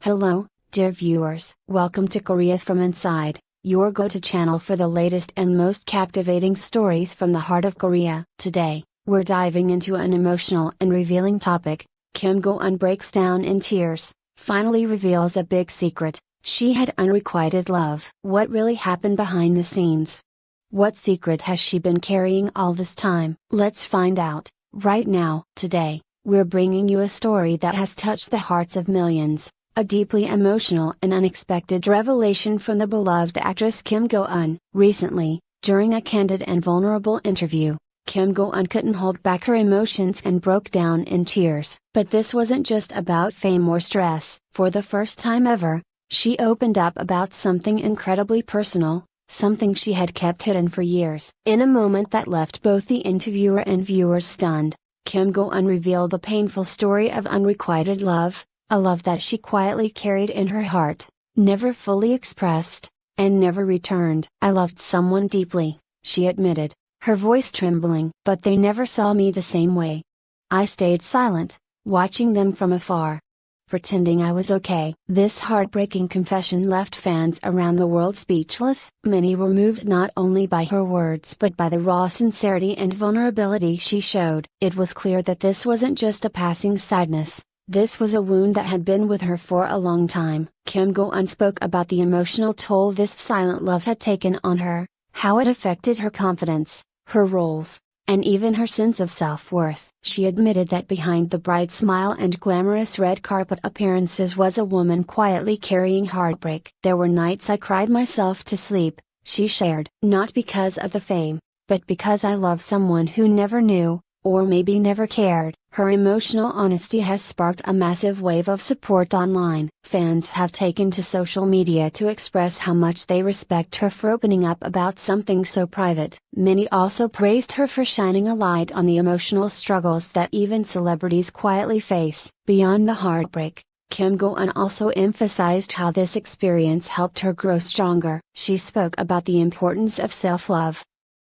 Hello, dear viewers. Welcome to Korea from Inside, your go-to channel for the latest and most captivating stories from the heart of Korea. Today, we're diving into an emotional and revealing topic. Kim Go-eun breaks down in tears, finally reveals a big secret. She had unrequited love. What really happened behind the scenes? What secret has she been carrying all this time? Let's find out, right now. Today, we're bringing you a story that has touched the hearts of millions. A deeply emotional and unexpected revelation from the beloved actress Kim Go-eun. Recently, during a candid and vulnerable interview, Kim Go-eun couldn't hold back her emotions and broke down in tears. But this wasn't just about fame or stress. For the first time ever, she opened up about something incredibly personal, something she had kept hidden for years. In a moment that left both the interviewer and viewers stunned, Kim Go-eun revealed a painful story of unrequited love. A love that she quietly carried in her heart, never fully expressed, and never returned. "I loved someone deeply," she admitted, her voice trembling. "But they never saw me the same way. I stayed silent, watching them from afar, pretending I was okay." This heartbreaking confession left fans around the world speechless. Many were moved not only by her words but by the raw sincerity and vulnerability she showed. It was clear that this wasn't just a passing sadness. This was a wound that had been with her for a long time. Kim Go-eun spoke about the emotional toll this silent love had taken on her, how it affected her confidence, her roles, and even her sense of self-worth. She admitted that behind the bright smile and glamorous red carpet appearances was a woman quietly carrying heartbreak. "There were nights I cried myself to sleep," she shared. "Not because of the fame, but because I loved someone who never knew, or maybe never cared." Her emotional honesty has sparked a massive wave of support online. Fans have taken to social media to express how much they respect her for opening up about something so private. Many also praised her for shining a light on the emotional struggles that even celebrities quietly face. Beyond the heartbreak, Kim Go-eun also emphasized how this experience helped her grow stronger. She spoke about the importance of self-love,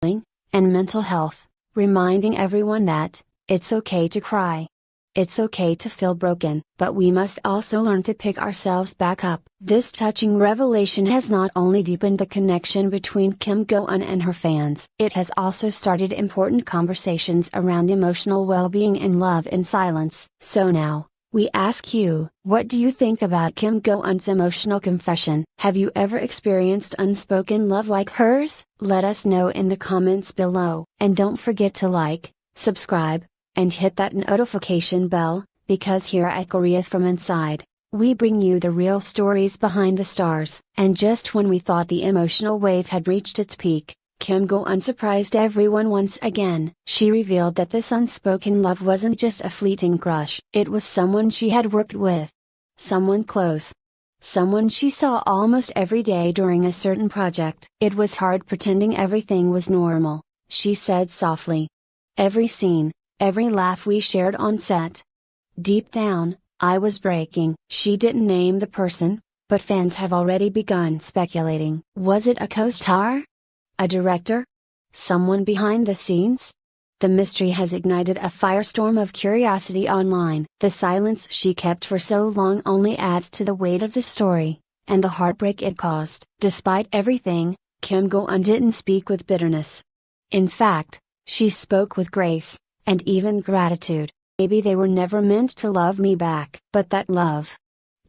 healing, and mental health, reminding everyone that it's okay to cry. It's okay to feel broken, but we must also learn to pick ourselves back up. This touching revelation has not only deepened the connection between Kim Go-eun and her fans, it has also started important conversations around emotional well-being and love in silence. So now, we ask you, what do you think about Kim Go-eun's emotional confession? Have you ever experienced unspoken love like hers? Let us know in the comments below. And don't forget to like, subscribe, and hit that notification bell, because here at Korea from Inside, we bring you the real stories behind the stars. And just when we thought the emotional wave had reached its peak, Kim Go-eun surprised everyone once again. She revealed that this unspoken love wasn't just a fleeting crush. It was someone she had worked with. Someone close. Someone she saw almost every day during a certain project. "It was hard pretending everything was normal," she said softly. "Every scene, every laugh we shared on set. Deep down, I was breaking." She didn't name the person, but fans have already begun speculating. Was it a co-star? A director? Someone behind the scenes? The mystery has ignited a firestorm of curiosity online. The silence she kept for so long only adds to the weight of the story, and the heartbreak it caused. Despite everything, Kim Go-eun didn't speak with bitterness. In fact, she spoke with grace, and even gratitude. "Maybe they were never meant to love me back. But that love,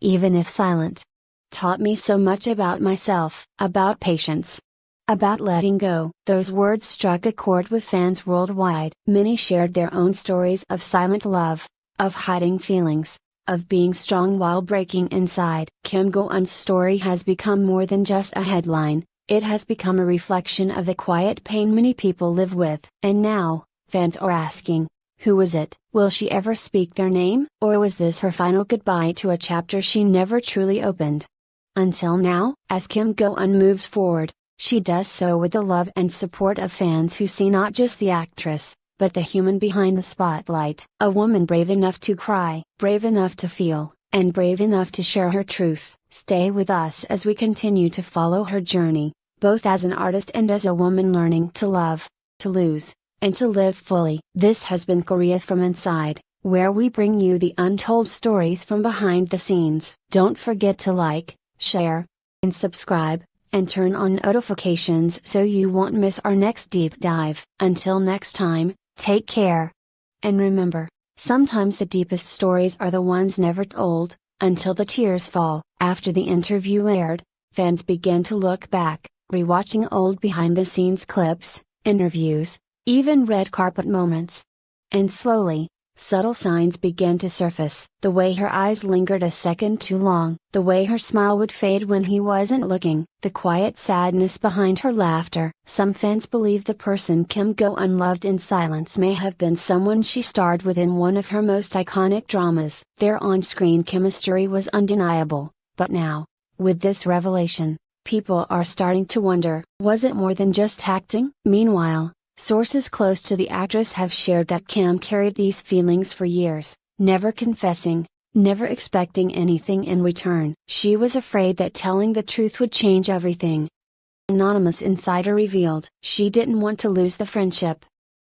even if silent, taught me so much about myself, about patience, about letting go." Those words struck a chord with fans worldwide. Many shared their own stories of silent love, of hiding feelings, of being strong while breaking inside. Kim Go-eun's story has become more than just a headline, it has become a reflection of the quiet pain many people live with. And now, fans are asking, who was it? Will she ever speak their name? Or was this her final goodbye to a chapter she never truly opened? Until now, as Kim Go-eun moves forward, she does so with the love and support of fans who see not just the actress, but the human behind the spotlight. A woman brave enough to cry, brave enough to feel, and brave enough to share her truth. Stay with us as we continue to follow her journey, both as an artist and as a woman learning to love, to lose, and to live fully. This has been Korea from Inside, where we bring you the untold stories from behind the scenes. Don't forget to like, share, and subscribe, and turn on notifications so you won't miss our next deep dive. Until next time, take care. And remember, sometimes the deepest stories are the ones never told, until the tears fall. After the interview aired, fans began to look back, rewatching old behind-the-scenes clips, interviews, even red carpet moments. And slowly, subtle signs began to surface. The way her eyes lingered a second too long, the way her smile would fade when he wasn't looking, the quiet sadness behind her laughter. Some fans believe the person Kim Go-eun loved in silence may have been someone she starred with in one of her most iconic dramas. Their on-screen chemistry was undeniable, but now, with this revelation, people are starting to wonder, was it more than just acting? Meanwhile, sources close to the actress have shared that Kim carried these feelings for years, never confessing, never expecting anything in return. She was afraid that telling the truth would change everything. Anonymous insider revealed she didn't want to lose the friendship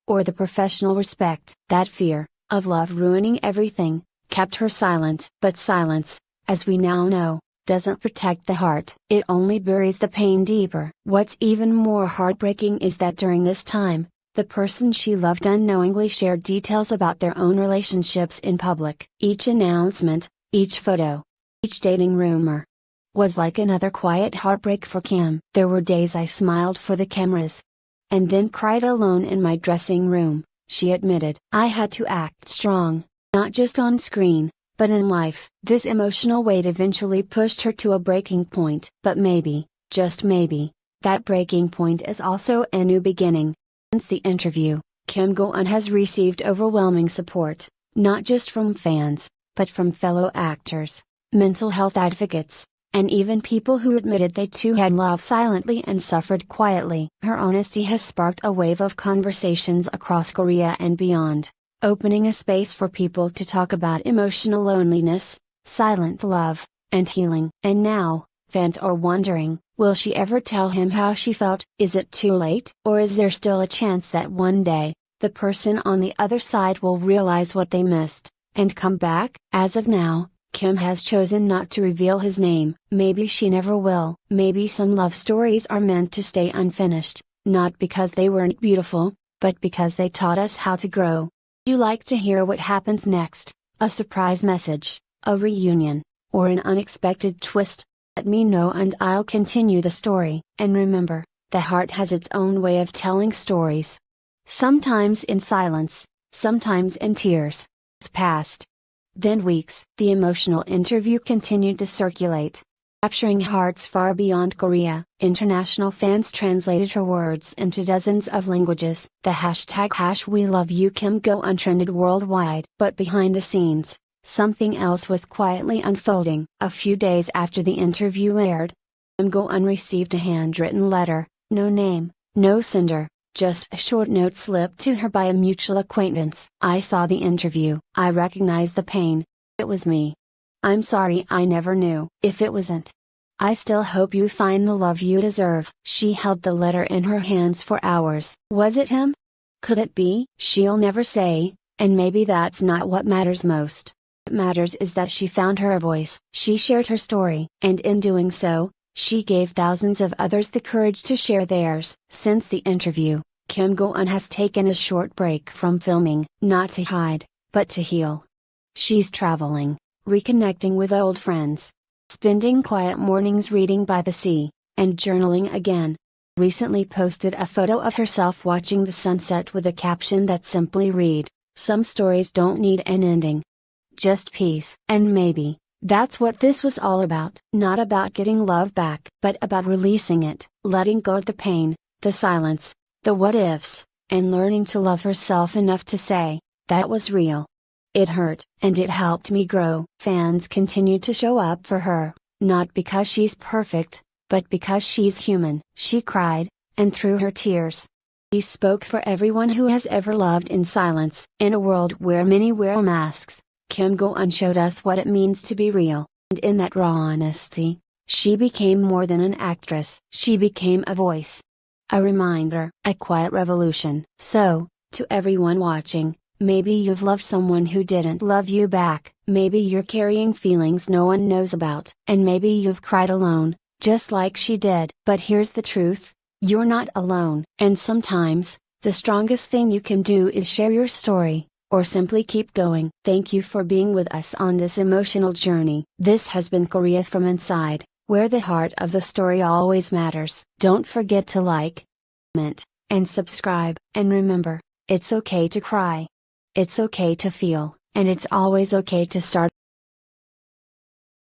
or the professional respect. That fear, of love ruining everything, kept her silent. But silence, as we now know, doesn't protect the heart. It only buries the pain deeper. What's even more heartbreaking is that during this time, the person she loved unknowingly shared details about their own relationships in public. Each announcement, each photo, each dating rumor, was like another quiet heartbreak for Kim. There were days I smiled for the cameras, and then cried alone in my dressing room, she admitted. I had to act strong, not just on screen, but in life. This emotional weight eventually pushed her to a breaking point. But maybe, just maybe, that breaking point is also a new beginning. Since the interview, Kim Go-eun has received overwhelming support, not just from fans, but from fellow actors, mental health advocates, and even people who admitted they too had loved silently and suffered quietly. Her honesty has sparked a wave of conversations across Korea and beyond, opening a space for people to talk about emotional loneliness, silent love, and healing. And now, fans are wondering, will she ever tell him how she felt? Is it too late? Or is there still a chance that one day, the person on the other side will realize what they missed, and come back? As of now, Kim has chosen not to reveal his name. Maybe she never will. Maybe some love stories are meant to stay unfinished, not because they weren't beautiful, but because they taught us how to grow. Would you like to hear what happens next? A surprise message, a reunion, or an unexpected twist? Let me know and I'll continue the story. And remember, the heart has its own way of telling stories. Sometimes in silence, sometimes in tears. Passed. Then weeks. The emotional interview continued to circulate, capturing hearts far beyond Korea. International fans translated her words into dozens of languages. The hashtag #WeLoveYou Kim Go-eun trended worldwide. But behind the scenes, something else was quietly unfolding. A few days after the interview aired, Kim Go-eun received a handwritten letter, no name, no sender, just a short note slipped to her by a mutual acquaintance. I saw the interview. I recognized the pain. It was me. I'm sorry I never knew. If it wasn't, I still hope you find the love you deserve. She held the letter in her hands for hours. Was it him? Could it be? She'll never say, and maybe that's not what matters most. What matters is that she found her voice. She shared her story, and in doing so, she gave thousands of others the courage to share theirs. Since the interview, Kim Go-eun has taken a short break from filming, not to hide, but to heal. She's traveling, reconnecting with old friends, spending quiet mornings reading by the sea, and journaling again. Recently posted a photo of herself watching the sunset with a caption that simply read, "Some stories don't need an ending. Just peace." And maybe, that's what this was all about. Not about getting love back, but about releasing it, letting go of the pain, the silence, the what ifs, and learning to love herself enough to say, that was real. It hurt, and it helped me grow. Fans continue to show up for her, not because she's perfect, but because she's human. She cried, and through her tears, she spoke for everyone who has ever loved in silence. In a world where many wear masks, Kim Go-eun showed us what it means to be real, and in that raw honesty, she became more than an actress. She became a voice. A reminder, a quiet revolution. So, to everyone watching, Maybe you've loved someone who didn't love you back. Maybe you're carrying feelings no one knows about. And maybe you've cried alone, just like she did. But here's the truth: you're not alone. And sometimes, the strongest thing you can do is share your story, or simply keep going. Thank you for being with us on this emotional journey. This has been Korea from Inside, where the heart of the story always matters. Don't forget to like, comment, and subscribe. And remember, it's okay to cry. It's okay to feel, and it's always okay to start